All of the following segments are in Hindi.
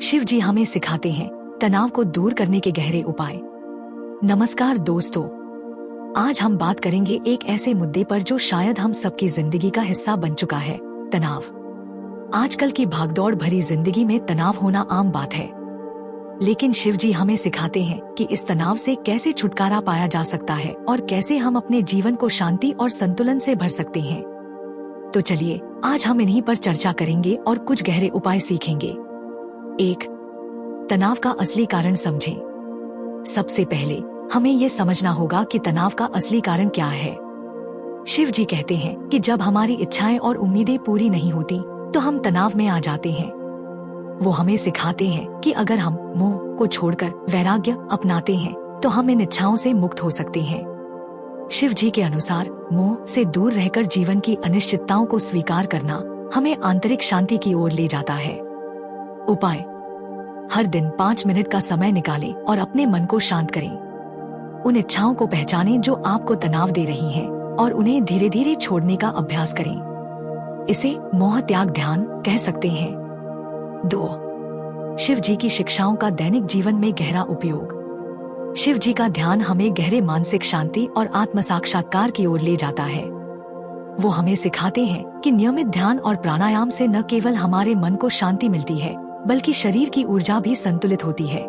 शिव जी हमें सिखाते हैं तनाव को दूर करने के गहरे उपाय। नमस्कार दोस्तों, आज हम बात करेंगे एक ऐसे मुद्दे पर जो शायद हम सबकी जिंदगी का हिस्सा बन चुका है, तनाव। आजकल की भागदौड़ भरी जिंदगी में तनाव होना आम बात है, लेकिन शिव जी हमें सिखाते हैं कि इस तनाव से कैसे छुटकारा पाया जा सकता है और कैसे हम अपने जीवन को शांति और संतुलन से भर सकते हैं। तो चलिए आज हम इन्हीं पर चर्चा करेंगे और कुछ गहरे उपाय सीखेंगे। 1. तनाव का असली कारण समझें। सबसे पहले हमें ये समझना होगा कि तनाव का असली कारण क्या है। शिव जी कहते हैं कि जब हमारी इच्छाएं और उम्मीदें पूरी नहीं होती तो हम तनाव में आ जाते हैं। वो हमें सिखाते हैं कि अगर हम मोह को छोड़कर वैराग्य अपनाते हैं तो हम इन इच्छाओं से मुक्त हो सकते हैं। शिव जी के अनुसार मोह से दूर रहकर जीवन की अनिश्चितताओं को स्वीकार करना हमें आंतरिक शांति की ओर ले जाता है। उपाय: हर दिन 5 मिनट का समय निकालें और अपने मन को शांत करें। उन इच्छाओं को पहचानें जो आपको तनाव दे रही हैं और उन्हें धीरे धीरे छोड़ने का अभ्यास करें। इसे मोह त्याग ध्यान कह सकते हैं। 2. शिव जी की शिक्षाओं का दैनिक जीवन में गहरा उपयोग। शिव जी का ध्यान हमें गहरे मानसिक शांति और आत्म साक्षात्कार की ओर ले जाता है। वो हमें सिखाते हैं कि नियमित ध्यान और प्राणायाम से न केवल हमारे मन को शांति मिलती है बल्कि शरीर की ऊर्जा भी संतुलित होती है।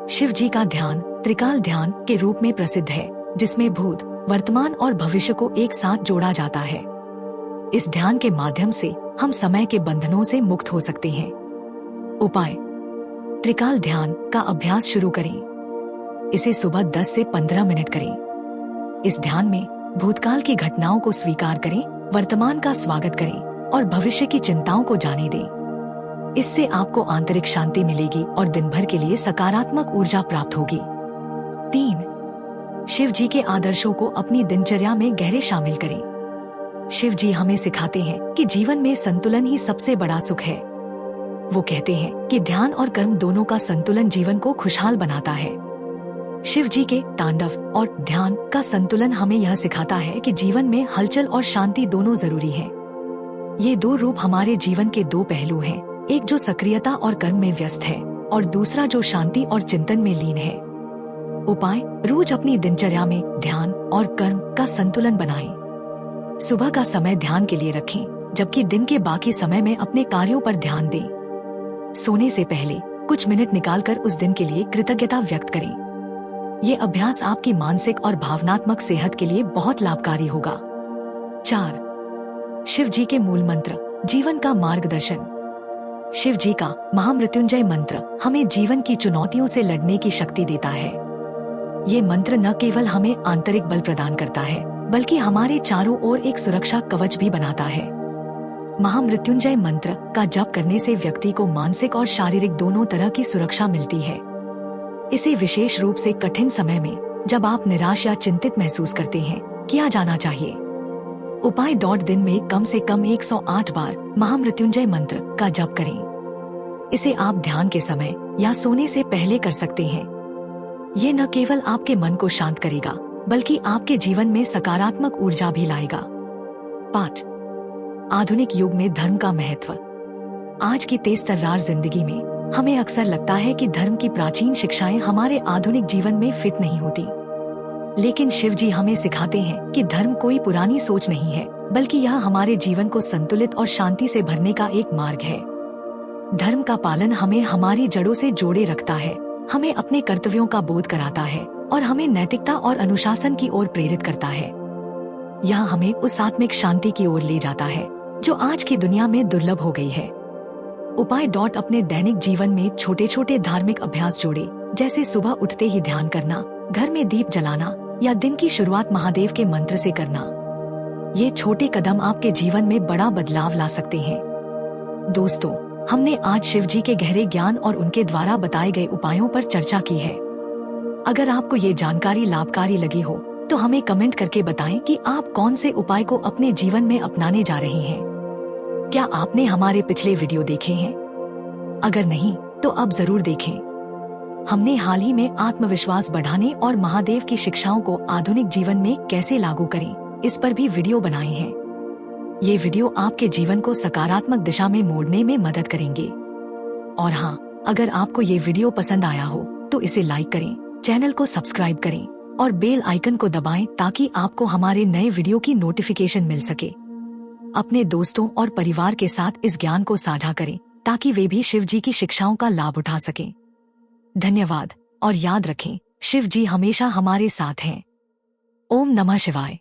शिव जी का ध्यान त्रिकाल ध्यान के रूप में प्रसिद्ध है, जिसमें भूत, वर्तमान और भविष्य को एक साथ जोड़ा जाता है। इस ध्यान के माध्यम से हम समय के बंधनों से मुक्त हो सकते हैं। उपाय: त्रिकाल ध्यान का अभ्यास शुरू करें। इसे सुबह 10 से 15 मिनट करें। इस ध्यान में भूतकाल की घटनाओं को स्वीकार करें, वर्तमान का स्वागत करें और भविष्य की चिंताओं को जाने दें। इससे आपको आंतरिक शांति मिलेगी और दिन भर के लिए सकारात्मक ऊर्जा प्राप्त होगी। 3. शिव जी के आदर्शों को अपनी दिनचर्या में गहरे शामिल करें। शिव जी हमें सिखाते हैं कि जीवन में संतुलन ही सबसे बड़ा सुख है। वो कहते हैं कि ध्यान और कर्म दोनों का संतुलन जीवन को खुशहाल बनाता है। शिव जी के तांडव और ध्यान का संतुलन हमें यह सिखाता है कि जीवन में हलचल और शांति दोनों जरूरी हैं। ये दो रूप हमारे जीवन के दो पहलू हैं, एक जो सक्रियता और कर्म में व्यस्त है और दूसरा जो शांति और चिंतन में लीन है। उपाय: रोज अपनी दिनचर्या में ध्यान और कर्म का संतुलन बनाएं। सुबह का समय ध्यान के लिए रखें, जबकि दिन के बाकी समय में अपने कार्यों पर ध्यान दें। सोने से पहले कुछ मिनट निकालकर उस दिन के लिए कृतज्ञता व्यक्त करें। ये अभ्यास आपकी मानसिक और भावनात्मक सेहत के लिए बहुत लाभकारी होगा। 4. शिव जी के मूल मंत्र, जीवन का मार्गदर्शन। शिव जी का महामृत्युंजय मंत्र हमें जीवन की चुनौतियों से लड़ने की शक्ति देता है। ये मंत्र न केवल हमें आंतरिक बल प्रदान करता है बल्कि हमारे चारों ओर एक सुरक्षा कवच भी बनाता है। महामृत्युंजय मंत्र का जप करने से व्यक्ति को मानसिक और शारीरिक दोनों तरह की सुरक्षा मिलती है। इसे विशेष रूप से कठिन समय में, जब आप निराश या चिंतित महसूस करते हैं, किया जाना चाहिए। उपाय: दिन में कम से कम 108 बार महामृत्युंजय मंत्र का जप करें। इसे आप ध्यान के समय या सोने से पहले कर सकते हैं। ये न केवल आपके मन को शांत करेगा बल्कि आपके जीवन में सकारात्मक ऊर्जा भी लाएगा। 5. आधुनिक युग में धर्म का महत्व। आज की तेज तर्रार जिंदगी में हमें अक्सर लगता है कि धर्म की प्राचीन शिक्षाएं हमारे आधुनिक जीवन में फिट नहीं होती, लेकिन शिव जी हमें सिखाते हैं कि धर्म कोई पुरानी सोच नहीं है बल्कि यह हमारे जीवन को संतुलित और शांति से भरने का एक मार्ग है। धर्म का पालन हमें हमारी जड़ों से जोड़े रखता है, हमें अपने कर्तव्यों का बोध कराता है और हमें नैतिकता और अनुशासन की ओर प्रेरित करता है। यह हमें उस आत्मिक शांति की ओर ले जाता है जो आज की दुनिया में दुर्लभ हो गई है। उपाय: अपने दैनिक जीवन में छोटे छोटे धार्मिक अभ्यास जोड़े, जैसे सुबह उठते ही ध्यान करना, घर में दीप जलाना या दिन की शुरुआत महादेव के मंत्र से करना। ये छोटे कदम आपके जीवन में बड़ा बदलाव ला सकते हैं। दोस्तों, हमने आज शिव जी के गहरे ज्ञान और उनके द्वारा बताए गए उपायों पर चर्चा की है। अगर आपको ये जानकारी लाभकारी लगी हो तो हमें कमेंट करके बताएं कि आप कौन से उपाय को अपने जीवन में अपनाने जा रहे हैं। क्या आपने हमारे पिछले वीडियो देखे हैं? अगर नहीं तो अब जरूर देखें। हमने हाल ही में आत्मविश्वास बढ़ाने और महादेव की शिक्षाओं को आधुनिक जीवन में कैसे लागू करें, इस पर भी वीडियो बनाए हैं। ये वीडियो आपके जीवन को सकारात्मक दिशा में मोड़ने में मदद करेंगे। और हाँ, अगर आपको ये वीडियो पसंद आया हो तो इसे लाइक करें, चैनल को सब्सक्राइब करें और बेल आइकन को दबाएं ताकि आपको हमारे नए वीडियो की नोटिफिकेशन मिल सके। अपने दोस्तों और परिवार के साथ इस ज्ञान को साझा करें ताकि वे भी शिव जी की शिक्षाओं का लाभ उठा सकें। धन्यवाद और याद रखें, शिव जी हमेशा हमारे साथ हैं। ओम नमः शिवाय।